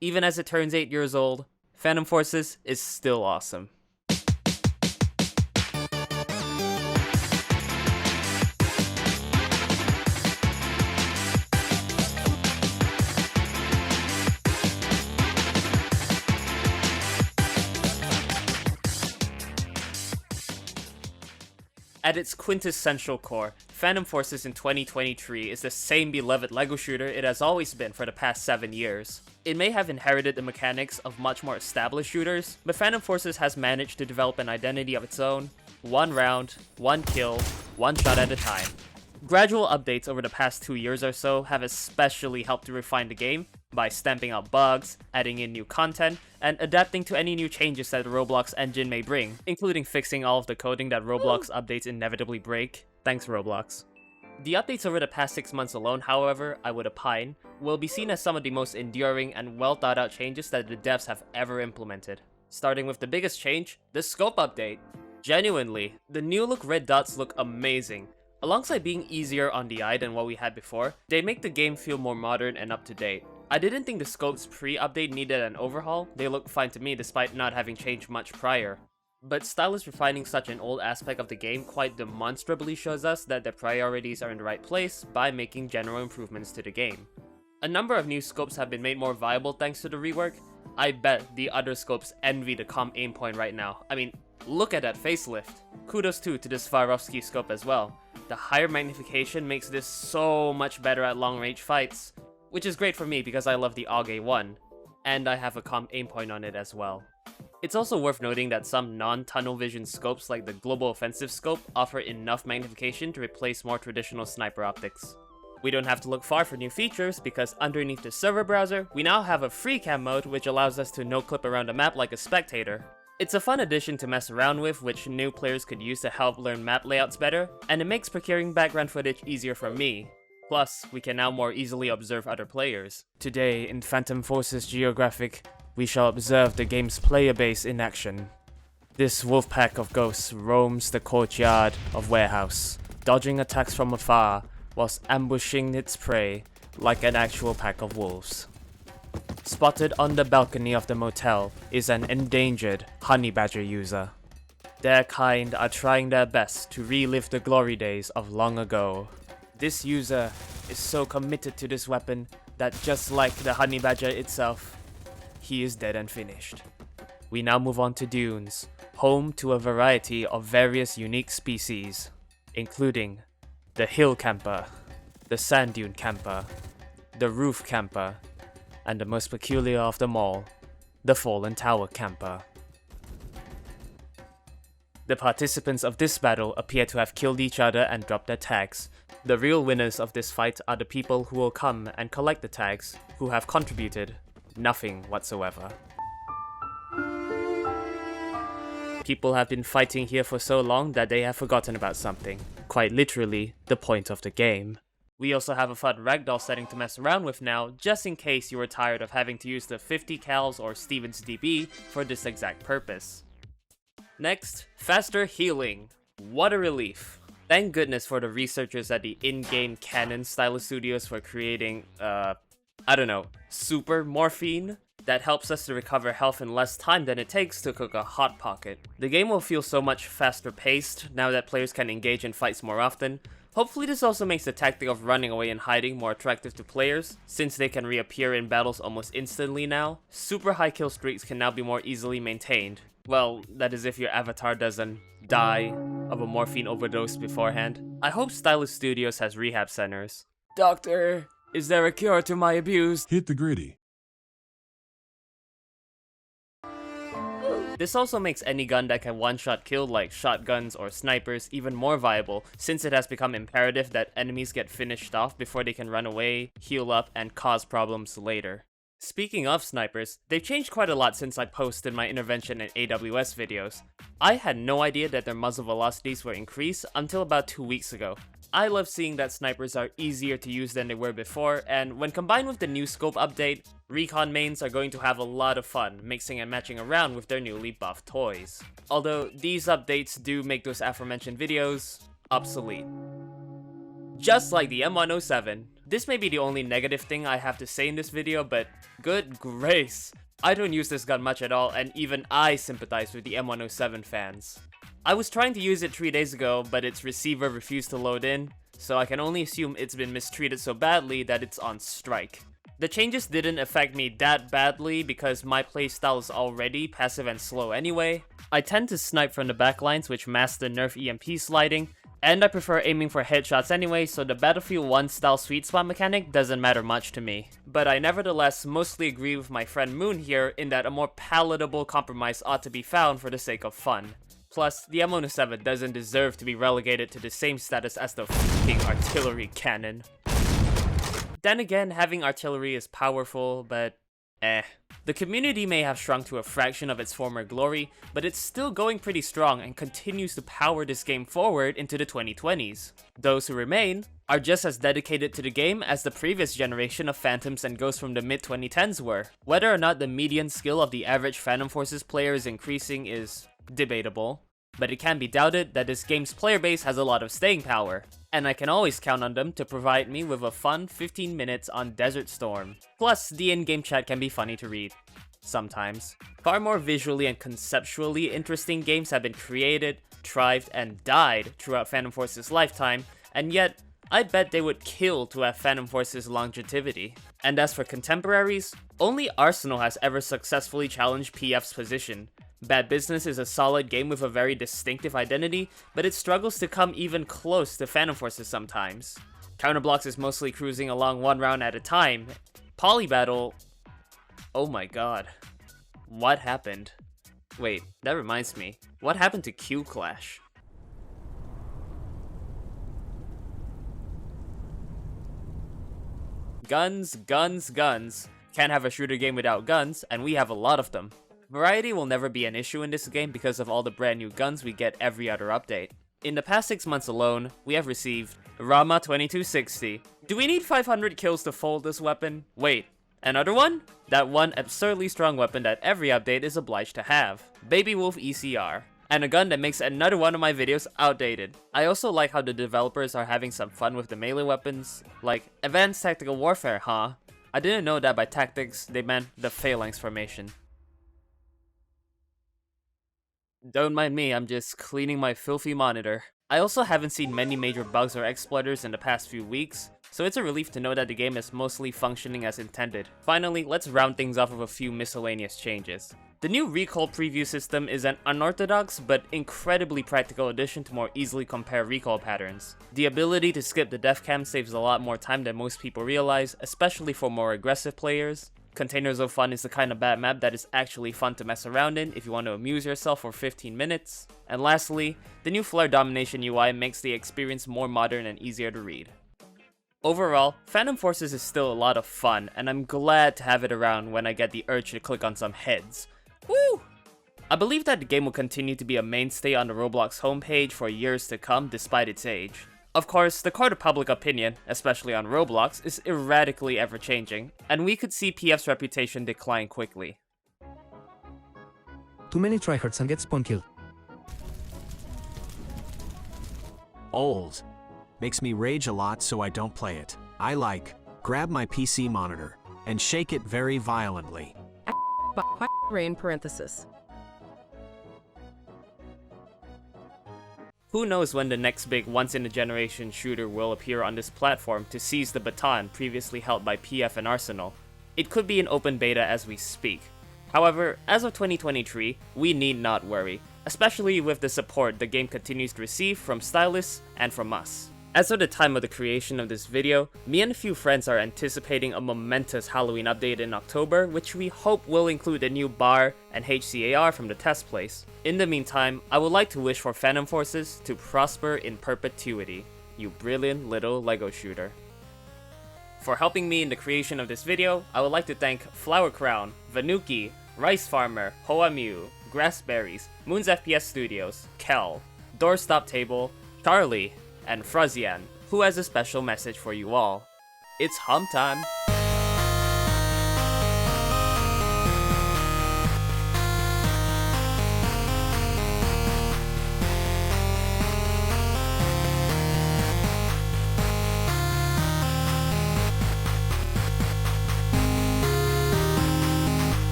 Even as it turns 8 years old, Phantom Forces is still awesome. At its quintessential core, Phantom Forces in 2023 is the same beloved LEGO shooter it has always been for the past 7 years. It may have inherited the mechanics of much more established shooters, but Phantom Forces has managed to develop an identity of its own, one round, one kill, one shot at a time. Gradual updates over the past 2 years or so have especially helped to refine the game by stamping out bugs, adding in new content, and adapting to any new changes that the Roblox engine may bring, including fixing all of the coding that Roblox updates inevitably break. Thanks, Roblox. The updates over the past 6 months alone, however, I would opine, will be seen as some of the most enduring and well thought out changes that the devs have ever implemented. Starting with the biggest change, the scope update. Genuinely, the new look red dots look amazing. Alongside being easier on the eye than what we had before, they make the game feel more modern and up to date. I didn't think the scopes pre-update needed an overhaul, they look fine to me despite not having changed much prior. But Stylus refining such an old aspect of the game quite demonstrably shows us that their priorities are in the right place by making general improvements to the game. A number of new scopes have been made more viable thanks to the rework. I bet the other scopes envy the comp aim point right now. I mean, look at that facelift. Kudos too to the Swarovski scope as well. The higher magnification makes this so much better at long range fights, which is great for me because I love the AUG A1, and I have a comp aim point on it as well. It's also worth noting that some non-tunnel vision scopes like the Global Offensive scope offer enough magnification to replace more traditional sniper optics. We don't have to look far for new features because underneath the server browser, we now have a Freecam mode which allows us to no-clip around the map like a spectator. It's a fun addition to mess around with, which new players could use to help learn map layouts better, and it makes procuring background footage easier for me. Plus, we can now more easily observe other players. Today, in Phantom Forces Geographic, we shall observe the game's player base in action. This wolf pack of ghosts roams the courtyard of Warehouse, dodging attacks from afar, whilst ambushing its prey like an actual pack of wolves. Spotted on the balcony of the motel is an endangered honey badger user. Their kind are trying their best to relive the glory days of long ago. This user is so committed to this weapon that just like the honey badger itself, he is dead and finished. We now move on to Dunes, home to a variety of various unique species, including the hill camper, the sand dune camper, the roof camper, and the most peculiar of them all, the fallen tower camper. The participants of this battle appear to have killed each other and dropped their tags. The real winners of this fight are the people who will come and collect the tags, who have contributed nothing whatsoever. People have been fighting here for so long that they have forgotten about something. Quite literally, the point of the game. We also have a fun Ragdoll setting to mess around with now, just in case you were tired of having to use the 50 cals or Stevens DB for this exact purpose. Next, faster healing. What a relief. Thank goodness for the researchers at the in-game Canon Stylus Studios for creating, super morphine that helps us to recover health in less time than it takes to cook a Hot Pocket. The game will feel so much faster paced now that players can engage in fights more often. Hopefully this also makes the tactic of running away and hiding more attractive to players, since they can reappear in battles almost instantly now. Super high kill streaks can now be more easily maintained. Well, that is if your avatar doesn't die of a morphine overdose beforehand. I hope Stylus Studios has rehab centers. Doctor, is there a cure to my abuse? Hit the gritty. This also makes any gun that can one-shot kill like shotguns or snipers even more viable, since it has become imperative that enemies get finished off before they can run away, heal up, and cause problems later. Speaking of snipers, they've changed quite a lot since I posted my intervention and AWS videos. I had no idea that their muzzle velocities were increased until about 2 weeks ago. I love seeing that snipers are easier to use than they were before, and when combined with the new scope update, recon mains are going to have a lot of fun mixing and matching around with their newly buffed toys. Although these updates do make those aforementioned videos obsolete. Just like the M107. This may be the only negative thing I have to say in this video, but good grace, I don't use this gun much at all, and even I sympathize with the M107 fans. I was trying to use it 3 days ago, but its receiver refused to load in, so I can only assume it's been mistreated so badly that it's on strike. The changes didn't affect me that badly because my playstyle is already passive and slow anyway. I tend to snipe from the backlines, which mask the nerf EMP sliding, and I prefer aiming for headshots anyway, so the Battlefield 1 style sweet spot mechanic doesn't matter much to me. But I nevertheless mostly agree with my friend Moon here in that a more palatable compromise ought to be found for the sake of fun. Plus, the M107 doesn't deserve to be relegated to the same status as the f***ing artillery cannon. Then again, having artillery is powerful, but The community may have shrunk to a fraction of its former glory, but it's still going pretty strong and continues to power this game forward into the 2020s. Those who remain are just as dedicated to the game as the previous generation of Phantoms and Ghosts from the mid-2010s were. Whether or not the median skill of the average Phantom Forces player is increasing is debatable, but it can be doubted that this game's player base has a lot of staying power, and I can always count on them to provide me with a fun 15 minutes on Desert Storm. Plus, the in-game chat can be funny to read. Sometimes. Far more visually and conceptually interesting games have been created, thrived, and died throughout Phantom Force's lifetime, and yet, I bet they would kill to have Phantom Force's longevity. And as for contemporaries, only Arsenal has ever successfully challenged PF's position. Bad Business is a solid game with a very distinctive identity, but it struggles to come even close to Phantom Forces sometimes. Counterblocks is mostly cruising along one round at a time. Polybattle... oh my god. What happened? Wait, that reminds me. What happened to Q Clash? Guns, guns, guns. Can't have a shooter game without guns, and we have a lot of them. Variety will never be an issue in this game because of all the brand new guns we get every other update. In the past 6 months alone, we have received Rama 2260. Do we need 500 kills to fold this weapon? Wait, another one? That one absurdly strong weapon that every update is obliged to have. Baby Wolf ECR. And a gun that makes another one of my videos outdated. I also like how the developers are having some fun with the melee weapons. Like, Advanced Tactical Warfare, huh? I didn't know that by tactics, they meant the phalanx formation. Don't mind me, I'm just cleaning my filthy monitor. I also haven't seen many major bugs or exploiters in the past few weeks, so it's a relief to know that the game is mostly functioning as intended. Finally, let's round things off with a few miscellaneous changes. The new recoil preview system is an unorthodox but incredibly practical addition to more easily compare recoil patterns. The ability to skip the death cam saves a lot more time than most people realize, especially for more aggressive players. Containers of Fun is the kind of bad map that is actually fun to mess around in if you want to amuse yourself for 15 minutes. And lastly, the new Flare Domination UI makes the experience more modern and easier to read. Overall, Phantom Forces is still a lot of fun, and I'm glad to have it around when I get the urge to click on some heads. Woo! I believe that the game will continue to be a mainstay on the Roblox homepage for years to come despite its age. Of course, the court of public opinion, especially on Roblox, is erratically ever-changing, and we could see PF's reputation decline quickly. Too many tryhards and get spawn killed. Old. Makes me rage a lot, so I don't play it. I like, grab my PC monitor, and shake it very violently. In parenthesis. Who knows when the next big once-in-a-generation shooter will appear on this platform to seize the baton previously held by PF and Arsenal. It could be in open beta as we speak. However, as of 2023, we need not worry, especially with the support the game continues to receive from stylists and from us. As of the time of the creation of this video, me and a few friends are anticipating a momentous Halloween update in October, which we hope will include a new bar and HCAR from the test place. In the meantime, I would like to wish for Phantom Forces to prosper in perpetuity, you brilliant little Lego shooter. For helping me in the creation of this video, I would like to thank Flower Crown, Vanuki, Rice Farmer, Hoamew, Grassberries, Moon's FPS Studios, Kel, Doorstop Table, Charlie, and Fruzzian, who has a special message for you all. It's hum time!